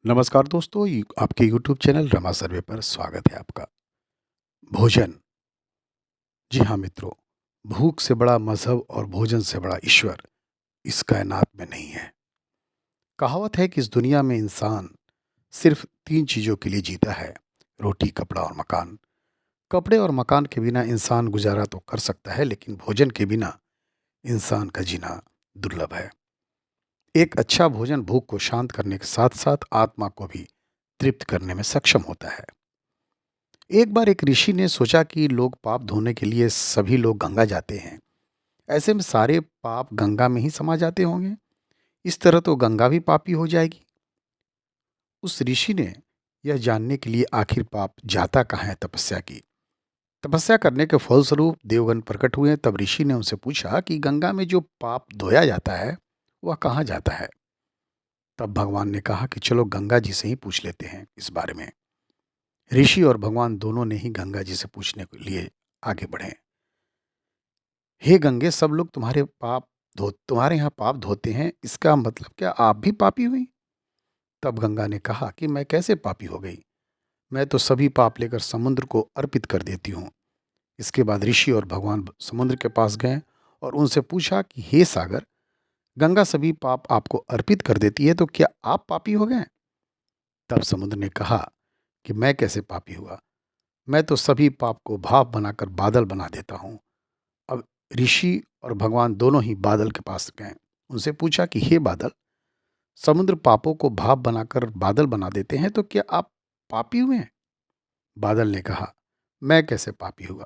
नमस्कार दोस्तों, आपके यूट्यूब चैनल रमा सर्वे पर स्वागत है आपका। भोजन। जी हाँ मित्रों, भूख से बड़ा मज़हब और भोजन से बड़ा ईश्वर इस कायनात में नहीं है। कहावत है कि इस दुनिया में इंसान सिर्फ 3 चीज़ों के लिए जीता है, रोटी, कपड़ा और मकान। कपड़े और मकान के बिना इंसान गुज़ारा तो कर सकता है, लेकिन भोजन के बिना इंसान का जीना दुर्लभ है। एक अच्छा भोजन भूख को शांत करने के साथ-साथ आत्मा को भी तृप्त करने में सक्षम होता है। एक बार एक ऋषि ने सोचा कि लोग पाप धोने के लिए सभी लोग गंगा जाते हैं। ऐसे में सारे पाप गंगा में ही समा जाते होंगे। इस तरह तो गंगा भी पापी हो जाएगी। उस ऋषि ने यह जानने के लिए आखिर पाप जाता कहाँ है तपस्या की। तपस्या करने के फलस्वरूप देवगण प्रकट हुए। तब ऋषि ने उनसे पूछा कि गंगा में जो पाप धोया जाता है वह कहाँ जाता है। तब भगवान ने कहा कि चलो गंगा जी से ही पूछ लेते हैं इस बारे में। ऋषि और भगवान दोनों ने ही गंगा जी से पूछने के लिए आगे बढ़े। हे गंगे, सब लोग तुम्हारे यहाँ पाप धोते हैं, इसका मतलब क्या आप भी पापी हुई? तब गंगा ने कहा कि मैं कैसे पापी हो गई? मैं तो सभी पाप लेकर समुद्र को अर्पित कर देती हूँ। इसके बाद ऋषि और भगवान समुद्र के पास गए और उनसे पूछा कि हे सागर, गंगा सभी पाप आपको अर्पित कर देती है, तो क्या आप पापी हो गए? तब समुद्र ने कहा कि मैं कैसे पापी हुआ? मैं तो सभी पाप को भाप बनाकर बादल बना देता हूँ। अब ऋषि और भगवान दोनों ही बादल के पास गए। उनसे पूछा कि हे बादल, समुद्र पापों को भाप बनाकर बादल बना देते हैं, तो क्या आप पापी हुए हैं? बादल ने कहा, मैं कैसे पापी हुआ?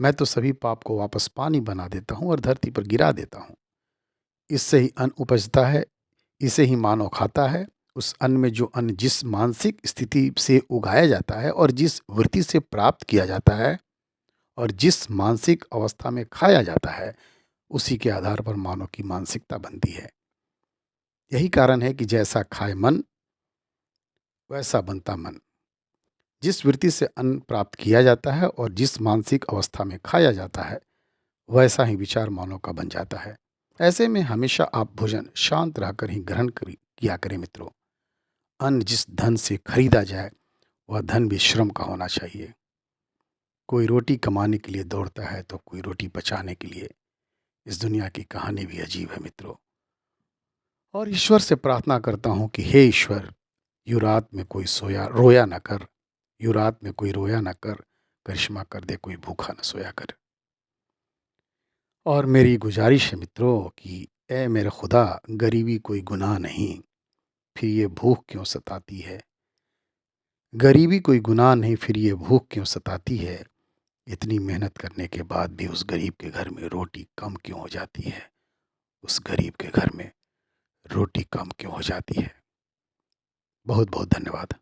मैं तो सभी पाप को वापस पानी बना देता हूँ और धरती पर गिरा देता हूँ। इससे ही अन्न उपजता है, इसे ही मानव खाता है। उस अन्न में जो अन्न जिस मानसिक स्थिति से उगाया जाता है और जिस वृत्ति से प्राप्त किया जाता है और जिस मानसिक अवस्था में खाया जाता है, उसी के आधार पर मानव की मानसिकता बनती है। यही कारण है कि जैसा खाए मन वैसा बनता मन। जिस वृत्ति से अन्न प्राप्त किया जाता है और जिस मानसिक अवस्था में खाया जाता है, वैसा ही विचार मानव का बन जाता है। ऐसे में हमेशा आप भोजन शांत रहकर ही किया करें मित्रों। अन्न जिस धन से खरीदा जाए वह धन भी श्रम का होना चाहिए। कोई रोटी कमाने के लिए दौड़ता है तो कोई रोटी बचाने के लिए। इस दुनिया की कहानी भी अजीब है मित्रों। और ईश्वर से प्रार्थना करता हूँ कि हे ईश्वर, यूँ रात में कोई सोया रोया न कर, यूँ रात में कोई रोया न कर, करिश्मा कर दे कोई भूखा न सोया कर। और मेरी गुजारिश है मित्रों कि ए मेरे खुदा, गरीबी कोई गुनाह नहीं, फिर ये भूख क्यों सताती है? गरीबी कोई गुनाह नहीं, फिर ये भूख क्यों सताती है? इतनी मेहनत करने के बाद भी उस गरीब के घर में रोटी कम क्यों हो जाती है? उस गरीब के घर में रोटी कम क्यों हो जाती है? बहुत बहुत धन्यवाद।